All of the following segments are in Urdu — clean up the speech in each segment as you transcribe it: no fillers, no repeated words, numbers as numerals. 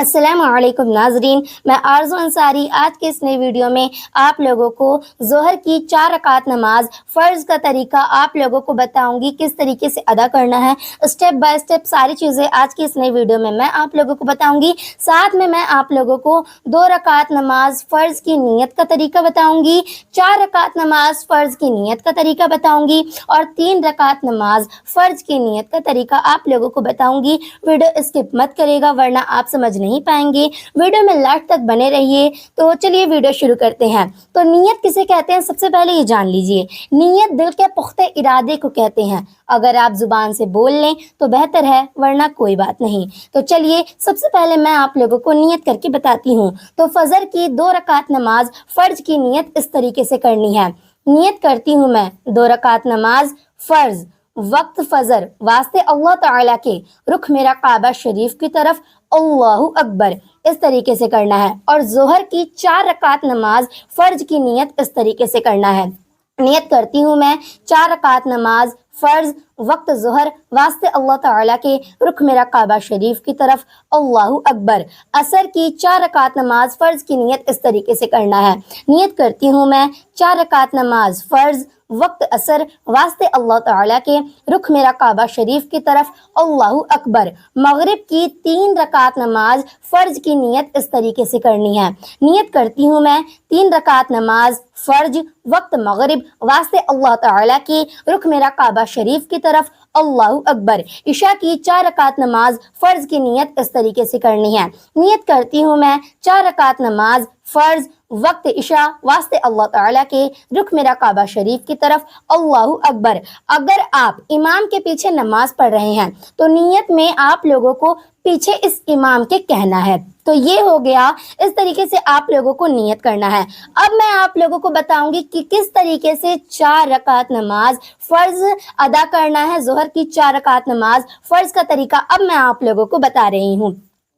السلام علیکم ناظرین، میں آرزو انصاری آج کے اس نئے ویڈیو میں آپ لوگوں کو ظہر کی 4 رکعت نماز فرض کا طریقہ آپ لوگوں کو بتاؤں گی، کس طریقے سے ادا کرنا ہے۔ اسٹیپ بائی اسٹیپ ساری چیزیں آج کی اس نئے ویڈیو میں آپ لوگوں کو بتاؤں گی۔ ساتھ میں آپ لوگوں کو 2 رکعت نماز فرض کی نیت کا طریقہ بتاؤں گی، 4 رکعت نماز فرض کی نیت کا طریقہ بتاؤں گی اور 3 رکعت نماز فرض کی نیت کا طریقہ آپ لوگوں کو بتاؤں گی۔ ویڈیو اسکپ مت کرے گا ورنہ آپ سمجھ نہیں پائیں گے، ویڈیو میں لاسٹ تک بنے رہیے۔ تو چلیے ویڈیو شروع کرتے ہیں۔ تو نیت کسے کہتے ہیں، سب سے پہلے یہ جان لیجئے۔ نیت دل کے پختہ ارادے کو کہتے ہیں۔ اگر آپ زبان سے بول لیں تو بہتر ہے ورنہ کوئی بات نہیں۔ تو چلیے سب سے پہلے میں آپ لوگوں کو نیت کر کے بتاتی ہوں۔ تو فجر کی 2 رکعت نماز فرض کی نیت اس طریقے سے کرنی ہے۔ نیت کرتی ہوں میں 2 رکعت نماز فرض وقت فجر واسطے اللہ تعالیٰ کے، رخ میرا کعبہ شریف کی طرف، اللہ اکبر، اس طریقے سے کرنا ہے۔ اور ظہر کی 4 رکعت نماز فرض کی نیت اس طریقے سے کرنا ہے۔ نیت کرتی ہوں میں 4 رکعت نماز فرض وقت ظہر واسطے اللہ تعالیٰ کے، رخ میرا کعبہ شریف کی طرف، اللہ اکبر۔ عصر کی 4 رکعت نماز فرض کی نیت اس طریقے سے کرنا ہے۔ نیت کرتی ہوں میں 4 رکعت نماز فرض وقت عصر واسطے اللہ تعالیٰ کے، رخ میرا کعبہ شریف کی طرف، اللہ اکبر۔ مغرب کی 3 رکعت نماز فرض کی نیت اس طریقے سے کرنی ہے۔ نیت کرتی ہوں میں 3 رکعت نماز فرض وقت مغرب واسطے اللہ تعالیٰ کی، رخ میرا کعبہ شریف کی طرف، اللہ اکبر۔ عشاء کی 4 رکعت نماز فرض کی نیت اس طریقے سے کرنی ہے۔ نیت کرتی ہوں میں 4 رکعت نماز فرض وقت عشاء واسطے اللہ تعالیٰ کے، رخ میرا کعبہ شریف کی طرف، اللہ اکبر۔ اگر آپ امام کے پیچھے نماز پڑھ رہے ہیں تو نیت میں آپ لوگوں کو پیچھے اس امام کے کہنا ہے۔ تو یہ ہو گیا، اس طریقے سے آپ لوگوں کو نیت کرنا ہے۔ اب میں آپ لوگوں کو بتاؤں گی کہ کس طریقے سے 4 رکعت نماز فرض ادا کرنا ہے۔ ظہر کی 4 رکعت نماز فرض کا طریقہ اب میں آپ لوگوں کو بتا رہی ہوں۔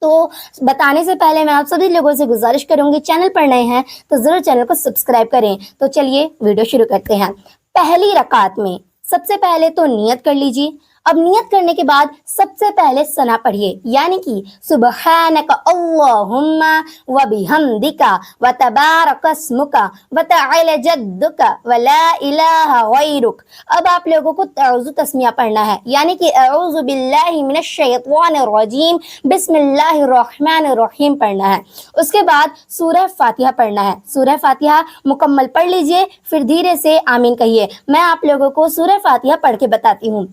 تو بتانے سے پہلے میں آپ سبھی لوگوں سے گزارش کروں گی، چینل پر نئے ہیں تو ضرور چینل کو سبسکرائب کریں۔ تو چلیے ویڈیو شروع کرتے ہیں۔ پہلی رکعت میں سب سے پہلے تو نیت کر لیجیے۔ اب نیت کرنے کے بعد سب سے پہلے ثنا پڑھیے، یعنی کہ سبحانک اللہم وبحمدک وتبارک اسمک وتعالی جدک ولا الہ غیرک۔ اب آپ لوگوں کو تعوذ تسمیہ پڑھنا ہے، یعنی کہ اعوذ باللہ من الشیطان الرجیم بسم اللہ الرحمن الرحیم پڑھنا ہے۔ اس کے بعد سورہ فاتحہ پڑھنا ہے۔ سورہ فاتحہ مکمل پڑھ لیجئے، پھر دھیرے سے آمین کہیے۔ میں آپ لوگوں کو سورہ فاتحہ پڑھ کے بتاتی ہوں۔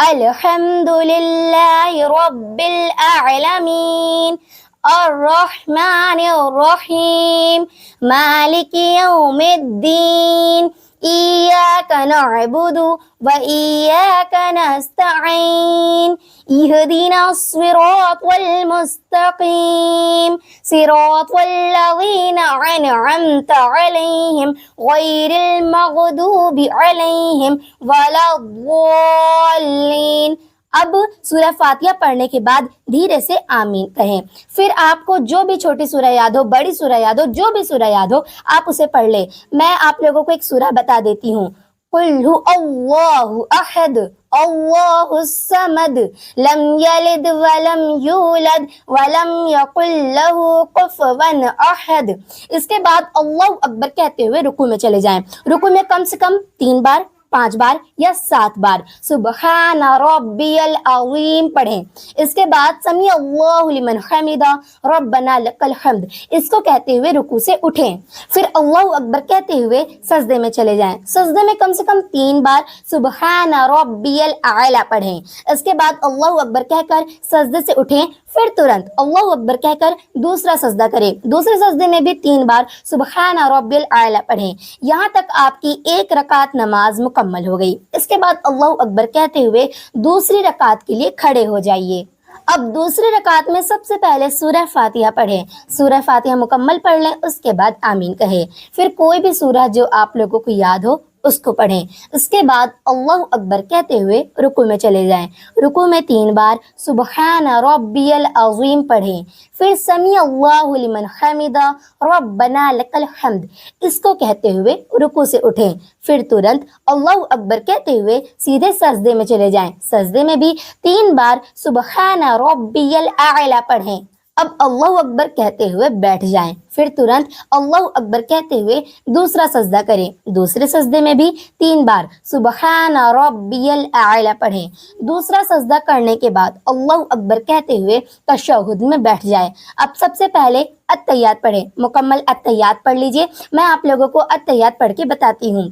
الحمد للہ رب العالمین الرحمن الرحیم مالک یوم الدین ایاک نعبد و ایاک نستعین اہدنا الصراط المستقیم صراط الذین انعمت علیہم غیر المغضوب علیہم ولا الضالین۔ اب سورہ فاتحہ پڑھنے کے بعد دھیرے سے آمین کہیں۔ پھر آپ کو جو بھی چھوٹی سورہ یاد ہو، بڑی سورہ یاد ہو، جو بھی سورہ یاد ہو آپ اسے پڑھ لیں۔ میں آپ لوگوں کو ایک سورہ بتا دیتی ہوں۔ قل هو اللہ احد اللہ الصمد لم یلد ولم یولد ولم یکن له کفوا احد۔ اس کے بعد اللہ اکبر کہتے ہوئے رکوع میں چلے جائیں۔ رکوع میں کم سے کم 3 بار، 5 بار یا 7 بار سبحان ربی العظیم پڑھیں۔ اس کے بعد سمیع اللہ لمن حمدہ ربنا لک الحمد، اس کو کہتے ہوئے رکوع سے اٹھیں۔ پھر اللہ اکبر کہتے ہوئے سجدے میں چلے جائیں۔ سجدے میں کم سے کم 3 بار سبحان ربی الاعلی پڑھیں۔ اس کے بعد اللہ اکبر کہہ کر سجدے سے اٹھیں، پھر ترنت اللہ اکبر کہہ کر دوسرا سجدہ کریں۔ دوسرے سجدے میں بھی 3 بار سبحان ربی الاعلی پڑھیں، یہاں تک آپ کی 1 رکعت نماز مکمل ہو گئی۔ اس کے بعد اللہ اکبر کہتے ہوئے دوسری رکعت کے لیے کھڑے ہو جائیے۔ اب دوسری رکعت میں سب سے پہلے سورہ فاتحہ پڑھیں۔ سورہ فاتحہ مکمل پڑھ لیں، اس کے بعد آمین کہیں۔ پھر کوئی بھی سورہ جو آپ لوگوں کو یاد ہو اس کو پڑھیں۔ اس کے بعد اللہ اکبر کہتے ہوئے رکوع میں چلے جائیں۔ رکوع میں 3 بار سبحان ربی العظیم پڑھیں۔ پھر سمیع اللہ لمن حمدہ ربنا لک الحمد، اس کو کہتے ہوئے رکوع سے اٹھیں۔ پھر ترنت اللہ اکبر کہتے ہوئے سیدھے سجدے میں چلے جائیں۔ سجدے میں بھی 3 بار سبحان ربی الاعلی پڑھیں۔ اب اللہ اکبر کہتے ہوئے بیٹھ جائیں، پھر ترنت اللہ اکبر کہتے ہوئے دوسرا سجدہ کریں، دوسرے سجدے میں بھی 3 بار سبحان ربی الاعلی پڑھیں، دوسرا سجدہ کرنے کے بعد اللہ اکبر کہتے ہوئے تشہد میں بیٹھ جائیں۔ اب سب سے پہلے التحیات پڑھیں، مکمل التحیات پڑھ لیجئے، میں آپ لوگوں کو التحیات پڑھ کے بتاتی ہوں۔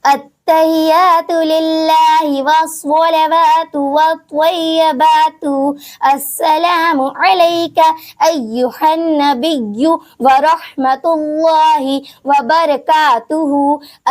التحیات للہ والصلوات والطیبات السلام علیک ایہا النبی ورحمۃ اللہ وبرکاتہ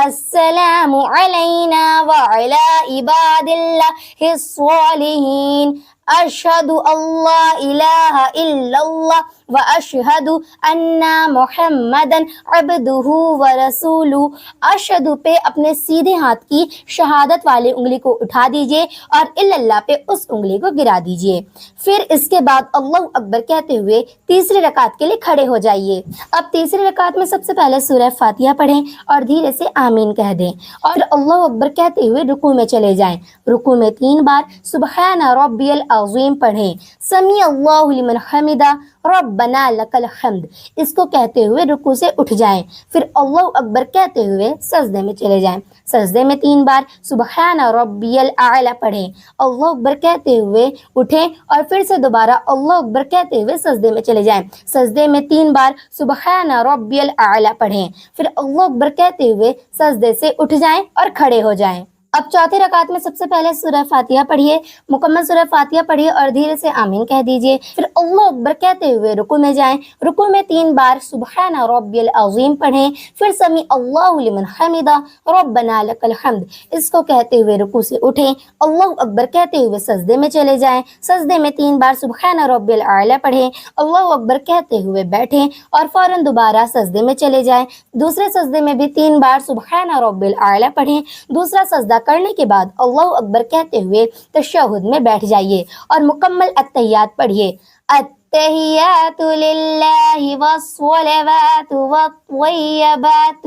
السلام علینا وعلی عباد اللہ الصالحین اشہد اللہ الہ الا اللہ واشہد ان محمدا عبدہ ورسولہ۔ اشہد پہ اپنے سیدھے ہاتھ کی شہادت والے انگلی کو اٹھا دیجئے اور الا اللہ پہ اس انگلی کو گرا دیجئے، پھر اس کے بعد اللہ اکبر کہتے ہوئے تیسری رکعت کے لیے کھڑے ہو جائیے۔ اب تیسری رکعت میں سب سے پہلے سورہ فاتحہ پڑھیں اور دھیرے سے آمین کہہ دیں اور اللہ اکبر کہتے ہوئے رکوع میں چلے جائیں، رکوع میں 3 بار سبحان ربی العظیم پڑھیں، سمیع اللہ لمن حمدہ ربنا لک الحمد اس کو کہتے ہوئے رکوع سے اٹھ جائیں، پھر اللہ اکبر کہتے ہوئے سجدے میں چلے جائیں، سجدے میں 3 بار سبحان ربی الاعلی پڑھیں، اللہ اکبر کہتے ہوئے اٹھیں اور پھر سے دوبارہ اللہ اکبر کہتے ہوئے سجدے میں چلے جائیں، سجدے میں 3 بار سبحان ربی الاعلی پڑھیں، پھر اللہ اکبر کہتے ہوئے سجدے سے اٹھ جائیں اور کھڑے ہو جائیں۔ اب چوتھی رکعت میں سب سے پہلے سورہ فاتحہ پڑھیے، مکمل سورہ فاتحہ پڑھیے اور دھیرے سے آمین کہہ دیجئے، پھر اللہ اکبر کہتے ہوئے رکوع میں جائیں، رکوع میں 3 بار سبحان ربی العظیم پڑھیں، پھر سمیع اللہ لمن حمدہ ربنا لک الحمد اس کو کہتے ہوئے رکوع سے اٹھیں، اللہ اکبر کہتے ہوئے سجدے میں چلے جائیں، سجدے میں 3 بار سبحان ربی الاعلی پڑھیں، اللہ اکبر کہتے ہوئے بیٹھیں اور فوراً دوبارہ سجدے میں چلے جائیں، دوسرے سجدے میں بھی 3 بار سبحان ربی الاعلی پڑھیں، دوسرا سجدہ کرنے کے بعد اللہ اکبر کہتے ہوئے تشہد میں بیٹھ جائیے اور مکمل التحیات پڑھیے۔ التحیات للہ والصلوات والطیبات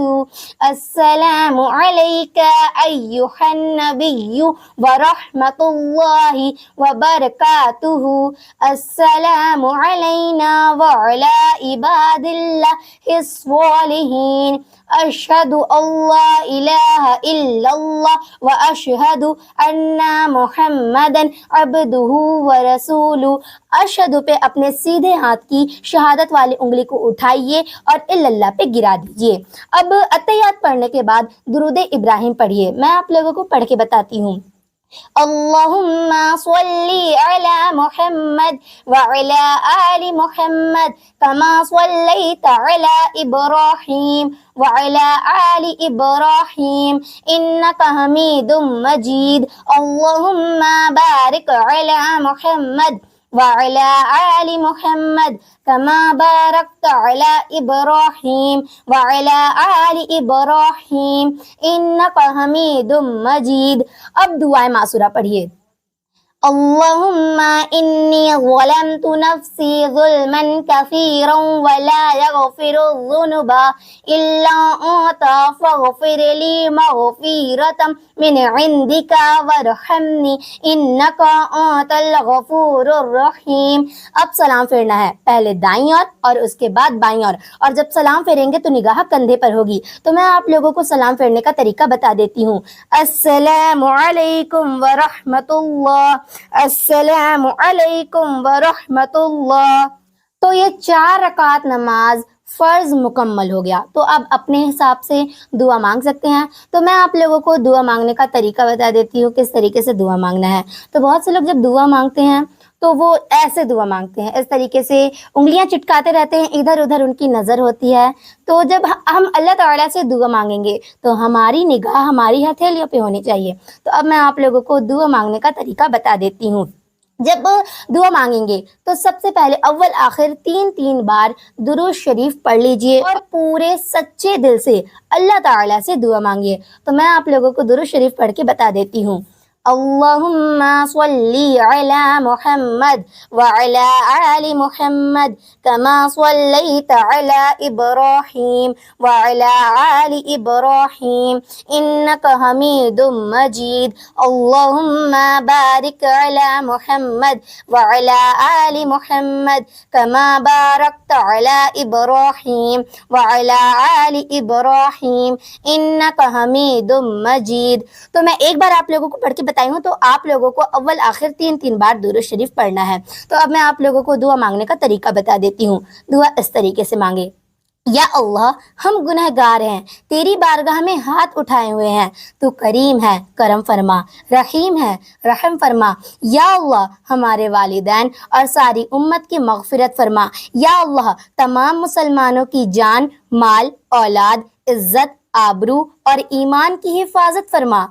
السلام علیک ایہا النبی ورحمۃ اللہ وبرکاتہ السلام علینا وعلی عباد اللہ الصالحین اشہد اللہ الہ الا اللہ واشہد ان محمدا عبدہ ورسولہ۔ اشہد پہ اپنے سیدھے ہاتھ کی شہادت والی انگلی کو اٹھائیے اور الا اللہ پہ گرا دیجئے۔ اب التحیات پڑھنے کے بعد درود ابراہیم پڑھیے، میں آپ لوگوں کو پڑھ کے بتاتی ہوں۔ اللہم صلی علی محمد وعلی آل محمد کما صلیت علی ابراہیم وعلی آل ابراہیم انک حمید مجید اللہم بارک علی محمد وعلی آل محمد کما بارکت علی ابراہیم وعلی آل ابراہیم انک حمید مجید۔ اب دعائے معصورہ پڑھیے۔ اللہم انی ظلمت نفسی ظلما کثیرا ولا یغفر الذنوب الا انت فاغفر لی مغفرۃ من عندک وارحمنی انک انت الغفور الرحیم۔ اب سلام پھیرنا ہے، پہلے دائیں اور اس کے بعد بائیں اور جب سلام پھیریں گے تو نگاہ کندھے پر ہوگی، تو میں آپ لوگوں کو سلام پھیرنے کا طریقہ بتا دیتی ہوں۔ السلام علیکم ورحمۃ اللہ، السلام علیکم ورحمۃ اللہ۔ تو یہ 4 رکعت نماز فرض مکمل ہو گیا، تو اب اپنے حساب سے دعا مانگ سکتے ہیں۔ تو میں آپ لوگوں کو دعا مانگنے کا طریقہ بتا دیتی ہوں کس طریقے سے دعا مانگنا ہے۔ تو بہت سے لوگ جب دعا مانگتے ہیں تو وہ ایسے دعا مانگتے ہیں، اس طریقے سے انگلیاں چٹکاتے رہتے ہیں، ادھر ادھر ان کی نظر ہوتی ہے۔ تو جب ہم اللہ تعالیٰ سے دعا مانگیں گے تو ہماری نگاہ ہماری ہتھیلیوں پہ ہونی چاہیے۔ تو اب میں آپ لوگوں کو دعا مانگنے کا طریقہ بتا دیتی ہوں۔ جب دعا مانگیں گے تو سب سے پہلے اول آخر 3 بار درود شریف پڑھ لیجئے اور پورے سچے دل سے اللہ تعالیٰ سے دعا مانگیے۔ تو میں آپ لوگوں کو درود شریف پڑھ کے بتا دیتی ہوں۔ اللهم صل على محمد وعلى آل محمد كما صليت على إبراهيم وعلى آل إبراهيم إنك حميد مجيد اللهم بارك على محمد وعلى آل محمد كما باركت على إبراهيم وعلى آل إبراهيم إنك حميد مجيد. تو میں ایک بار آپ لوگوں کو پڑھ کے بتائی ہوں، تو آپ لوگوں کو اول آخر 3 بار درود شریف پڑھنا ہے. تو اب میں آپ لوگوں کو دعا مانگنے کا طریقہ بتا دیتی ہوں. دعا اس طریقے سے مانگے: یا اللہ، ہم گنہگار ہیں، تیری بارگاہ میں ہاتھ اٹھائے ہوئے ہیں، تو کریم ہے، کرم فرما، رحیم ہے، رحم فرما. یا اللہ، ہمارے والدین اور ساری امت کی مغفرت فرما. یا اللہ، تمام مسلمانوں کی جان، مال، اولاد، عزت، آبرو اور ایمان کی حفاظت فرما.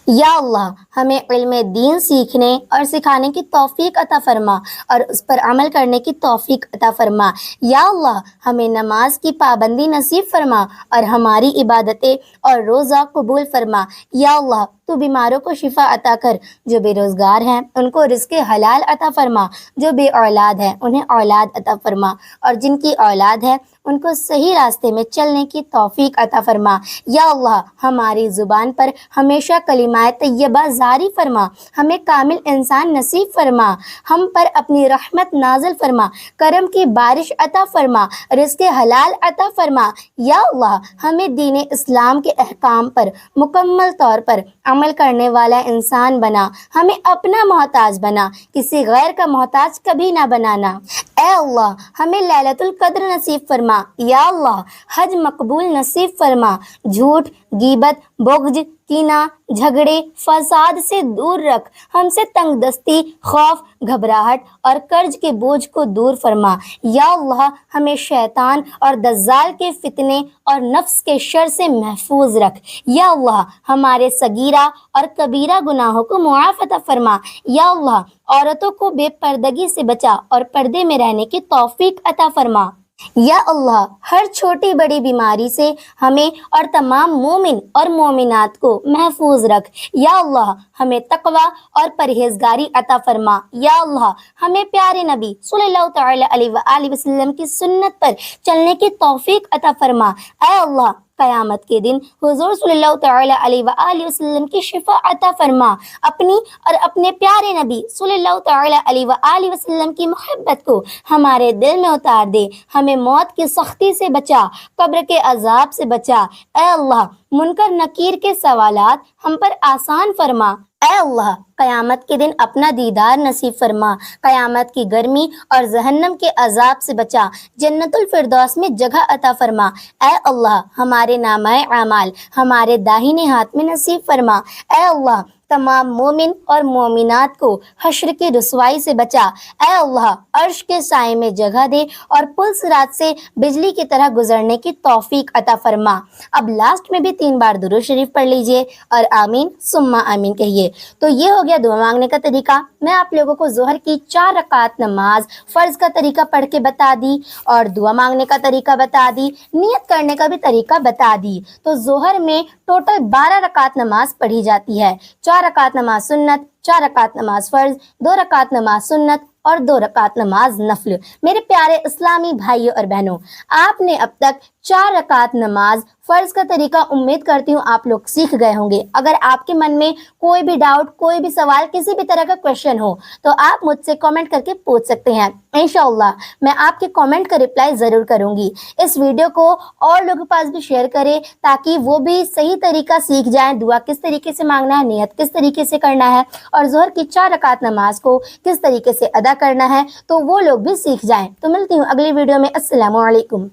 یا اللہ، ہمیں علم دین سیکھنے اور سکھانے کی توفیق عطا فرما اور اس پر عمل کرنے کی توفیق عطا فرما. یا اللہ، ہمیں نماز کی پابندی نصیب فرما اور ہماری عبادتیں اور روزہ قبول فرما. یا اللہ، تو بیماروں کو شفا عطا کر، جو بے روزگار ہیں ان کو رزق حلال عطا فرما، جو بے اولاد ہیں انہیں اولاد عطا فرما، اور جن کی اولاد ہے ان کو صحیح راستے میں چلنے کی توفیق عطا فرما. یا اللہ، ہماری زبان پر ہمیشہ کلمہ طیبہ جاری فرما، ہمیں کامل انسان نصیب فرما، ہم پر اپنی رحمت نازل فرما، کرم کی بارش عطا فرما، رزق حلال عطا فرما. یا اللہ، ہمیں دین اسلام کے احکام پر مکمل طور پر عمل کرنے والا انسان بنا، ہمیں اپنا محتاج بنا، کسی غیر کا محتاج کبھی نہ بنانا. اے اللہ، ہمیں لیلۃ القدر نصیب فرما. یا اللہ، حج مقبول نصیب فرما. جھوٹ، غیبت، بغض، کینہ، جھگڑے، فساد سے دور رکھ، ہم سے تنگ دستی، خوف، گھبراہٹ اور قرض کے بوجھ کو دور فرما. یا اللہ، ہمیں شیطان اور دجال کے فتنے اور نفس کے شر سے محفوظ رکھ. یا اللہ، ہمارے صغیرہ اور کبیرہ گناہوں کو معاف عطا فرما. یا اللہ، عورتوں کو بے پردگی سے بچا اور پردے میں رہنے کی توفیق عطا فرما. یا اللہ، ہر چھوٹی بڑی بیماری سے ہمیں اور تمام مومن اور مومنات کو محفوظ رکھ. یا اللہ، ہمیں تقوی اور پرہیزگاری عطا فرما. یا اللہ، ہمیں پیارے نبی صلی اللہ تعالی علیہ وآلہ وسلم کی سنت پر چلنے کی توفیق عطا فرما. اے اللہ، قیامت کے دن حضور صلی اللہ تعالی علیہ وآلہ وسلم کی شفاعت عطا فرما. اپنی اور اپنے پیارے نبی صلی اللہ تعالی علیہ وآلہ وسلم کی محبت کو ہمارے دل میں اتار دے. ہمیں موت کی سختی سے بچا، قبر کے عذاب سے بچا. اے اللہ، منکر نکیر کے سوالات ہم پر آسان فرما. اے اللہ، قیامت کے دن اپنا دیدار نصیب فرما. قیامت کی گرمی اور جہنم کے عذاب سے بچا. جنت الفردوس میں جگہ عطا فرما. اے اللہ، ہمارے نامہ اعمال ہمارے داہنے ہاتھ میں نصیب فرما. اے اللہ، تمام مومن اور مومنات کو حشر کی رسوائی سے بچا. اے اللہ، عرش کے سائے میں جگہ دے اور پل صراط سے بجلی کی طرح گزرنے کی توفیق عطا فرما. اب لاسٹ میں بھی 3 بار درود شریف پڑھ لیجئے اور آمین ثم آمین کہیے. تو یہ ہو گیا دعا مانگنے کا طریقہ. میں آپ لوگوں کو ظہر کی 4 رکعت نماز فرض کا طریقہ پڑھ کے بتا دی اور دعا مانگنے کا طریقہ بتا دی، نیت کرنے کا بھی طریقہ بتا دی. تو ظہر میں ٹوٹل 12 رکعت نماز پڑھی جاتی ہے. 4 رکعت نماز سنت، 4 رکعت نماز فرض، 2 رکعت نماز سنت اور 2 رکعت نماز نفل. میرے پیارے اسلامی بھائیوں اور بہنوں، آپ نے اب تک 4 رکعت نماز فرض کا طریقہ امید کرتی ہوں آپ لوگ سیکھ گئے ہوں گے. اگر آپ کے من میں کوئی بھی ڈاؤٹ، کوئی بھی سوال، کسی بھی طرح کا کویشچن ہو تو آپ مجھ سے کامنٹ کر کے پوچھ سکتے ہیں. انشاءاللہ میں آپ کے کامنٹ کا رپلائی ضرور کروں گی. اس ویڈیو کو اور لوگوں کے پاس بھی شیئر کریں تاکہ وہ بھی صحیح طریقہ سیکھ جائیں. دعا کس طریقے سے مانگنا ہے، نیت کس طریقے سے کرنا ہے اور ظہر کی 4 رکعت نماز کو کس طریقے سے ادا کرنا ہے، تو وہ لوگ بھی سیکھ جائیں. تو ملتی ہوں اگلی ویڈیو میں. السلام علیکم.